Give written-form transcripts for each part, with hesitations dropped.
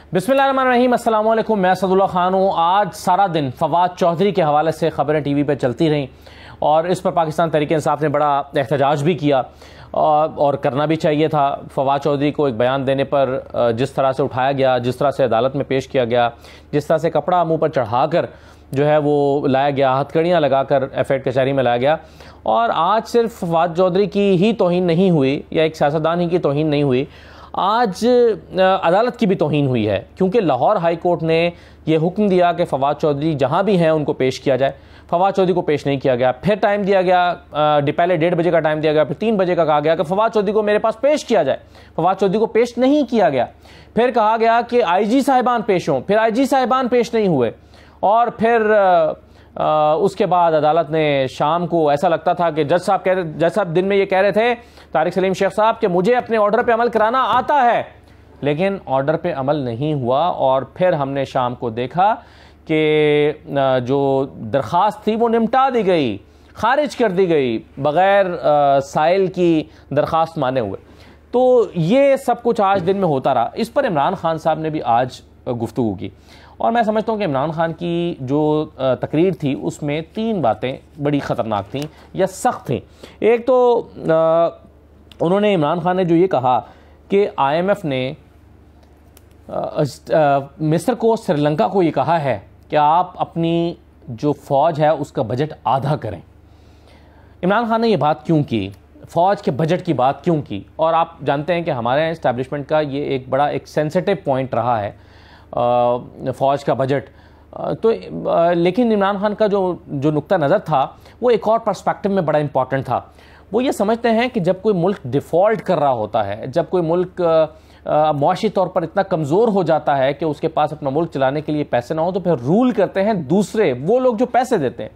बिस्मिल्लाहिर्रहमानिर्रहीम, अस्सलाम वालेकुम। मैं असदुल्ला खान हूँ। आज सारा दिन फवाद चौधरी के हवाले से खबरें टीवी पर चलती रहीं और इस पर पाकिस्तान तहरीक इंसाफ ने बड़ा एहतजाज भी किया और करना भी चाहिए था। फवाद चौधरी को एक बयान देने पर जिस तरह से उठाया गया, जिस तरह से अदालत में पेश किया गया, जिस तरह से कपड़ा मुंह पर चढ़ाकर जो है वो लाया गया, हथकड़ियाँ लगाकर एफएड कचहरी में लाया गया। और आज सिर्फ फवाद चौधरी की ही तौहीन नहीं हुई या एक सियासतदान ही की तौहीन नहीं हुई, आज अदालत की भी तौहीन हुई है, क्योंकि लाहौर हाई कोर्ट ने यह हुक्म दिया कि फवाद चौधरी जहां भी हैं उनको पेश किया जाए। फवाद चौधरी को पेश नहीं किया गया। फिर टाइम दिया गया, पहले 1:30 बजे का टाइम दिया गया, फिर 3 बजे का कहा गया कि फवाद चौधरी को मेरे पास पेश किया जाए। फवाद चौधरी को पेश नहीं किया गया। फिर कहा गया कि आईजी साहिबान पेश हों, फिर आईजी साहिबान पेश नहीं हुए। और फिर उसके बाद अदालत ने शाम को, ऐसा लगता था कि जज साहब दिन में ये कह रहे थे, तारिक सलीम शेख साहब, कि मुझे अपने ऑर्डर पे अमल कराना आता है, लेकिन ऑर्डर पे अमल नहीं हुआ। और फिर हमने शाम को देखा कि जो दरख्वास्त थी वो निपटा दी गई, खारिज कर दी गई बगैर साइल की दरख्वास्त माने हुए। तो ये सब कुछ आज दिन में होता रहा। इस पर इमरान खान साहब ने भी आज गुफ्तगू की और मैं समझता हूँ कि इमरान खान की जो तकरीर थी उसमें 3 बातें बड़ी ख़तरनाक थीं या सख्त थीं। एक तो उन्होंने, इमरान खान ने जो ये कहा कि IMF ने मिस्र को, श्रीलंका को ये कहा है कि आप अपनी जो फ़ौज है उसका बजट आधा करें। इमरान खान ने ये बात क्यों की, फ़ौज के बजट की बात क्यों की? और आप जानते हैं कि हमारे इस्टेब्लिशमेंट का ये एक बड़ा एक सेंसिटिव पॉइंट रहा है फ़ौज का बजट। तो लेकिन इमरान खान का जो नुक्ता नज़र था वो एक और पर्सपेक्टिव में बड़ा इंपॉर्टेंट था। वो ये समझते हैं कि जब कोई मुल्क डिफ़ॉल्ट कर रहा होता है, जब कोई मुल्क मुआशी तौर पर इतना कमज़ोर हो जाता है कि उसके पास अपना मुल्क चलाने के लिए पैसे ना हो, तो फिर रूल करते हैं दूसरे, वो लोग जो पैसे देते हैं।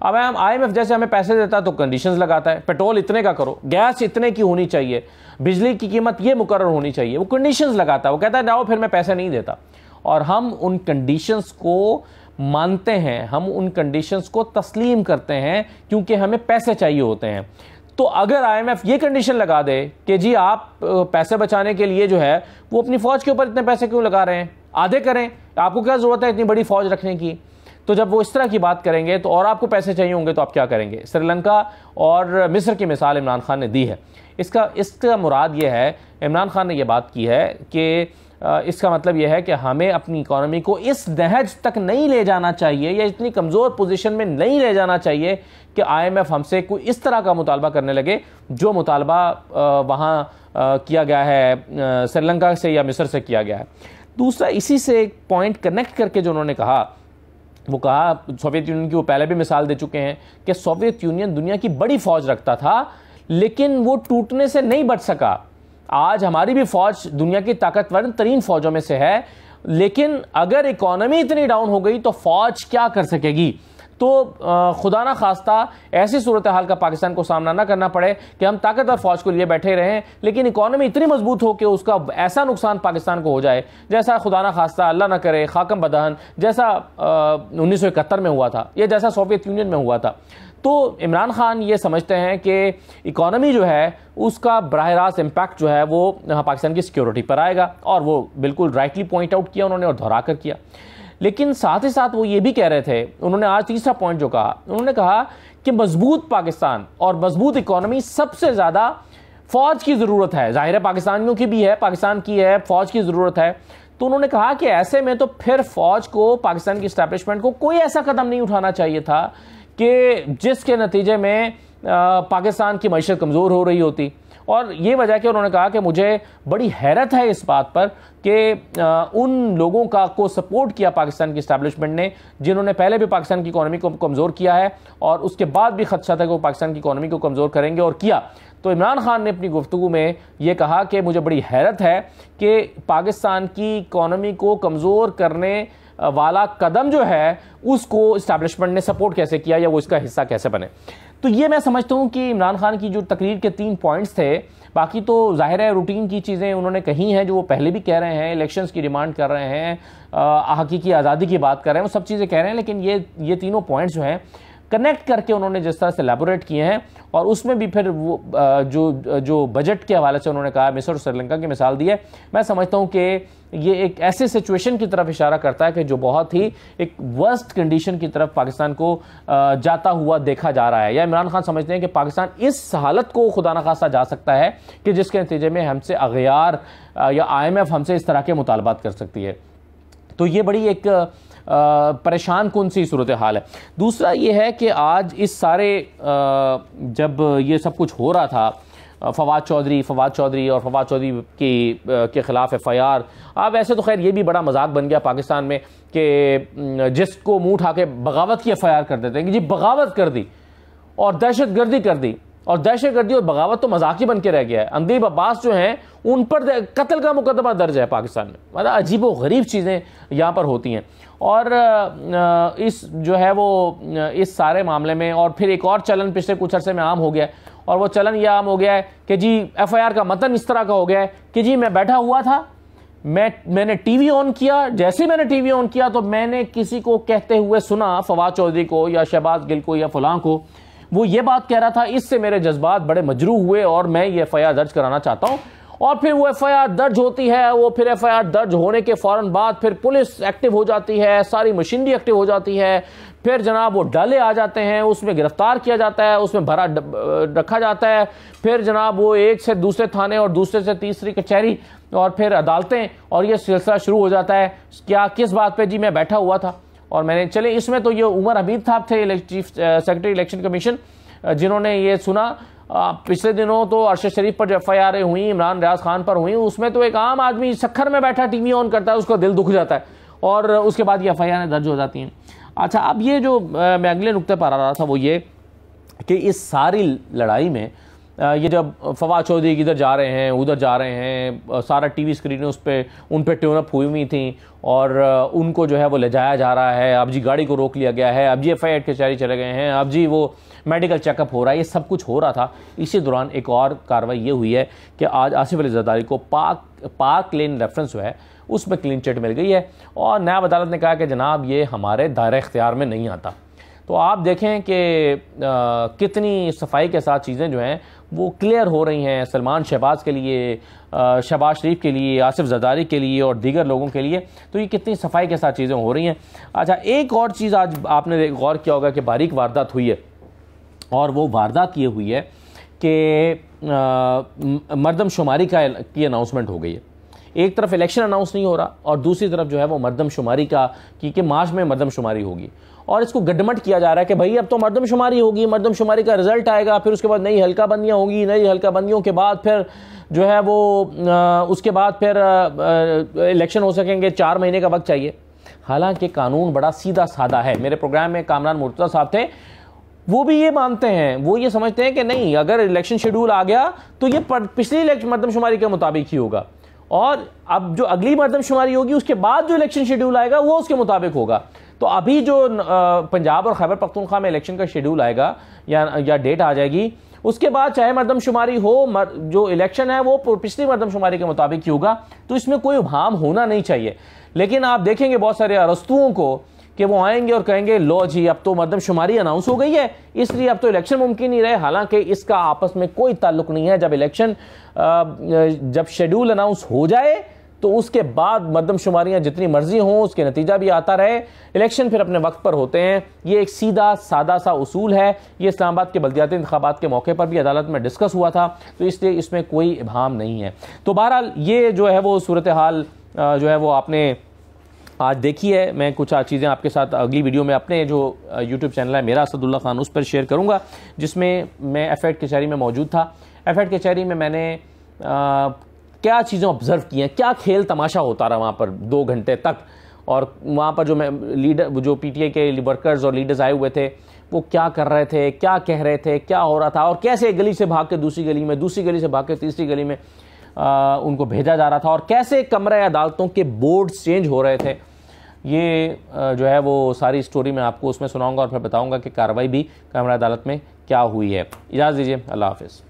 अब IMF जैसे हमें पैसे देता है तो कंडीशंस लगाता है, पेट्रोल इतने का करो, गैस इतने की होनी चाहिए, बिजली की कीमत ये मुकर्रर होनी चाहिए, वो कंडीशंस लगाता है। वो कहता है जाओ, फिर मैं पैसे नहीं देता। और हम उन कंडीशंस को मानते हैं, हम उन कंडीशंस को तस्लीम करते हैं, क्योंकि हमें पैसे चाहिए होते हैं। तो अगर IMF ये कंडीशन लगा दे कि जी आप पैसे बचाने के लिए जो है वो अपनी फौज के ऊपर इतने पैसे क्यों लगा रहे हैं, आधे करें, आपको क्या जरूरत है इतनी बड़ी फौज रखने की? तो जब वो इस तरह की बात करेंगे तो और आपको पैसे चाहिए होंगे तो आप क्या करेंगे? श्रीलंका और मिस्र की मिसाल इमरान खान ने दी है। इसका मुराद ये है, इमरान खान ने यह बात की है कि इसका मतलब यह है कि हमें अपनी इकॉनमी को इस नहज तक नहीं ले जाना चाहिए या इतनी कमज़ोर पोजीशन में नहीं ले जाना चाहिए कि IMF हमसे कोई इस तरह का मुतालबा करने लगे जो मुतालबा वहाँ किया गया है श्रीलंका से या मिस्र से किया गया है। दूसरा, इसी से एक पॉइंट कनेक्ट करके जो उन्होंने कहा, वो कहा सोवियत यूनियन की, वो पहले भी मिसाल दे चुके हैं कि सोवियत यूनियन दुनिया की बड़ी फौज रखता था लेकिन वो टूटने से नहीं बच सका। आज हमारी भी फौज दुनिया की ताकतवर तरीन फौजों में से है, लेकिन अगर इकॉनमी इतनी डाउन हो गई तो फौज क्या कर सकेगी? तो खुदा ना खास्ता ऐसी सूरत हाल का पाकिस्तान को सामना ना करना पड़े कि हम ताकतवर फौज को लिए बैठे रहें, लेकिन इकॉनमी इतनी मजबूत हो कि उसका ऐसा नुकसान पाकिस्तान को हो जाए जैसा खुदा ना खास्ता, अल्लाह ना करे, खाकम बदहन, जैसा 1971 में हुआ था या जैसा सोवियत यूनियन में हुआ था। तो इमरान खान ये समझते हैं कि इकॉनमी जो है उसका बराह रास्त इम्पैक्ट जो है वो पाकिस्तान की सिक्योरिटी पर आएगा, और वो बिल्कुल राइटली पॉइंट आउट किया उन्होंने और दोहरा कर किया। लेकिन साथ ही साथ वो ये भी कह रहे थे, उन्होंने आज तीसरा पॉइंट जो कहा, उन्होंने कहा कि मजबूत पाकिस्तान और मजबूत इकॉनमी सबसे ज़्यादा फौज की ज़रूरत है। जाहिर है पाकिस्तानियों की भी है, पाकिस्तान की है, फौज की ज़रूरत है। तो उन्होंने कहा कि ऐसे में तो फिर फौज को, पाकिस्तान की इस्टेब्लिशमेंट को कोई ऐसा कदम नहीं उठाना चाहिए था कि जिसके नतीजे में पाकिस्तान की मईशत कमज़ोर हो रही होती। और ये वजह कि उन्होंने कहा कि मुझे बड़ी हैरत है इस बात पर कि उन लोगों को सपोर्ट किया पाकिस्तान की इस्टेब्लिशमेंट ने जिन्होंने पहले भी पाकिस्तान की इकॉनमी को कमज़ोर किया है और उसके बाद भी खदशा था कि वो पाकिस्तान की इकॉनमी को कमज़ोर करेंगे, और किया। तो इमरान खान ने अपनी गुफ्तगू में ये कहा कि मुझे बड़ी हैरत है कि पाकिस्तान की इकॉनमी को कमज़ोर करने वाला कदम जो है उसको इस्टेब्लिशमेंट ने सपोर्ट कैसे किया या वो इसका हिस्सा कैसे बने। तो ये मैं समझता हूँ कि इमरान खान की जो तकरीर के 3 पॉइंट्स थे, बाकी तो जाहिर है रूटीन की चीज़ें उन्होंने कही हैं जो वो पहले भी कह रहे हैं, इलेक्शंस की डिमांड कर रहे हैं, हकीकी आज़ादी की बात कर रहे हैं, वो सब चीज़ें कह रहे हैं। लेकिन ये तीनों पॉइंट्स जो हैं कनेक्ट करके उन्होंने जिस तरह से एलैबोरेट किए हैं, और उसमें भी फिर वो जो बजट के हवाले से उन्होंने कहा, मिस्र और श्रीलंका की मिसाल दी है, मैं समझता हूँ कि ये एक ऐसे सिचुएशन की तरफ इशारा करता है कि जो बहुत ही एक वर्स्ट कंडीशन की तरफ पाकिस्तान को जाता हुआ देखा जा रहा है। या इमरान खान समझते हैं कि पाकिस्तान इस हालत को खुदा न खास्ता जा सकता है कि जिसके नतीजे में हमसे अगयार या IMF हमसे इस तरह के मुतालबात कर सकती है। तो ये बड़ी एक परेशान कौन सी सूरत हाल है। दूसरा ये है कि आज इस सारे जब ये सब कुछ हो रहा था, फवाद चौधरी और फवाद चौधरी के खिलाफ FIR, अब ऐसे तो खैर ये भी बड़ा मजाक बन गया पाकिस्तान में कि जिसको मुंह उठा के बगावत की FIR कर देते हैं कि जी बगावत कर दी और दहशतगर्दी कर दी, और दहशतगर्दी और बगावत तो मजाक ही बन के रह गया है। अंदीब अब्बास जो हैं उन पर कत्ल का मुकदमा दर्ज है पाकिस्तान में। मतलब अजीब व गरीब चीज़ें यहाँ पर होती हैं। और इस जो है वो इस सारे मामले में और फिर एक और चलन पिछले कुछ अरसे में आम हो गया है, और वो चलन यह आम हो गया है कि जी FIR का मतन इस तरह का हो गया है कि जी मैं बैठा हुआ था, मैंने टीवी ऑन किया, जैसे मैंने टीवी ऑन किया तो मैंने किसी को कहते हुए सुना, फवाद चौधरी को या शहबाज गिल को या फलां को, वो ये बात कह रहा था, इससे मेरे जज्बात बड़े मजरूह हुए और मैं ये FIR दर्ज कराना चाहता हूँ। और फिर वो FIR दर्ज होती है, वो फिर FIR दर्ज होने के फौरन बाद फिर पुलिस एक्टिव हो जाती है, सारी मशीनरी एक्टिव हो जाती है, फिर जनाब वो डाले आ जाते हैं, उसमें गिरफ्तार किया जाता है, उसमें भरा रखा जाता है, फिर जनाब वो एक से दूसरे थाने और दूसरे से तीसरी कचहरी और फिर अदालतें, और ये सिलसिला शुरू हो जाता है। क्या किस बात पे? जी मैं बैठा हुआ था और मैंने चले, इसमें तो ये उमर हमीद साहब थे, चीफ सेक्रेटरी इलेक्शन कमीशन, जिन्होंने ये सुना। पिछले दिनों तो अरशद शरीफ पर जो FIR हुई, इमरान रियाज खान पर हुई, उसमें तो एक आम आदमी सखर में बैठा टीवी ऑन करता है, उसका दिल दुख जाता है और उसके बाद ये FIR दर्ज हो जाती हैं। अच्छा, अब ये जो मैं अगले नुक्ते पर आ रहा था वो ये कि इस सारी लड़ाई में ये जब फवाद चौधरी इधर जा रहे हैं उधर जा रहे हैं, सारा टीवी स्क्रीन उन पर ट्यूनअप हुई हुई थी और उनको जो है वो ले जाया जा रहा है, अब जी गाड़ी को रोक लिया गया है, अब जी FIR कचहरी चले गए हैं, अब जी वो मेडिकल चेकअप हो रहा है, ये सब कुछ हो रहा था। इसी दौरान एक और कार्रवाई ये हुई है कि आज आसिफ अली जरदारी को पाक लेन रेफरेंस जो है उसमें क्लीन चिट मिल गई है और नायब अदालत ने कहा कि जनाब ये हमारे दायरे इख्तियार में नहीं आता। तो आप देखें कि कितनी सफाई के साथ चीज़ें जो हैं वो क्लियर हो रही हैं सलमान शहबाज के लिए, शहबाज शरीफ के लिए, आसिफ जरदारी के लिए और दीगर लोगों के लिए। तो ये कितनी सफाई के साथ चीज़ें हो रही हैं। अच्छा, एक और चीज़ आज आपने गौर किया होगा कि बारीक वारदात हुई है, और वो वारदात ये हुई है कि मरदमशुमारी की अनाउंसमेंट हो गई है। एक तरफ इलेक्शन अनाउंस नहीं हो रहा और दूसरी तरफ जो है वो मरदमशुमारी का कि मार्च में मरदमशुमारी होगी, और इसको गड्ढमट किया जा रहा है कि भाई अब तो मरदमशुमारी होगी, मरदमशुमारी का रिजल्ट आएगा, फिर उसके बाद नई हल्का बंदियाँ होंगी, नई हल्का बंदियों के बाद फिर जो है वो उसके बाद फिर इलेक्शन हो सकेंगे, 4 महीने का वक्त चाहिए। हालांकि कानून बड़ा सीधा साधा है। मेरे प्रोग्राम में कामरान मुर्तज़ा साहब थे, वो भी ये मानते हैं, वो ये समझते हैं कि नहीं, अगर इलेक्शन शेड्यूल आ गया तो ये पिछली मरदमशुमारी के मुताबिक ही होगा, और अब जो अगली मरदमशुमारी होगी उसके बाद जो इलेक्शन शेड्यूल आएगा वो उसके मुताबिक होगा। तो अभी जो पंजाब और खैबर पख्तूनख्वा में इलेक्शन का शेड्यूल आएगा या डेट आ जाएगी, उसके बाद चाहे मरदमशुमारी हो, जो इलेक्शन है वो पिछली मरदमशुमारी के मुताबिक ही होगा। तो इसमें कोई उभाम होना नहीं चाहिए। लेकिन आप देखेंगे बहुत सारे अरस्तुओं को कि वो आएंगे और कहेंगे लो जी अब तो मरदमशुमारी अनाउंस हो गई है, इसलिए अब तो इलेक्शन मुमकिन नहीं रहे। हालांकि इसका आपस में कोई ताल्लुक नहीं है। जब शेड्यूल अनाउंस हो जाए तो उसके बाद मरदमशुमारियां जितनी मर्जी हों, उसके नतीजा भी आता रहे, इलेक्शन फिर अपने वक्त पर होते हैं। ये एक सीधा सादा सा उसूल है। ये इस्लामाबाद के बल्दियाती इंतखाबात के मौके पर भी अदालत में डिस्कस हुआ था, तो इसलिए इसमें कोई इबहाम नहीं है। तो बहरहाल ये जो है वो सूरत हाल जो है वो आपने आज देखी है। मैं कुछ चीज़ें आपके साथ अगली वीडियो में अपने जो यूट्यूब चैनल है मेरा असदुल्ला खान, उस पर शेयर करूँगा, जिसमें मैं FIR कचहरी में मौजूद था। FIR कचहरी में मैंने क्या चीज़ें ऑब्ज़र्व की हैं, क्या खेल तमाशा होता रहा वहाँ पर 2 घंटे तक, और वहाँ पर जो PTI के वर्कर्स और लीडर्स आए हुए थे वो क्या कर रहे थे, क्या कह रहे थे, क्या हो रहा था, और कैसे एक गली से भाग के दूसरी गली में, दूसरी गली से भाग के तीसरी गली में उनको भेजा जा रहा था, और कैसे कमरे अदालतों के बोर्ड्स चेंज हो रहे थे। ये जो है वो सारी स्टोरी मैं आपको उसमें सुनाऊंगा और फिर बताऊंगा कि कार्रवाई भी कमरा अदालत में क्या हुई है। इजाज़त दीजिए, अल्लाह हाफ़िज़।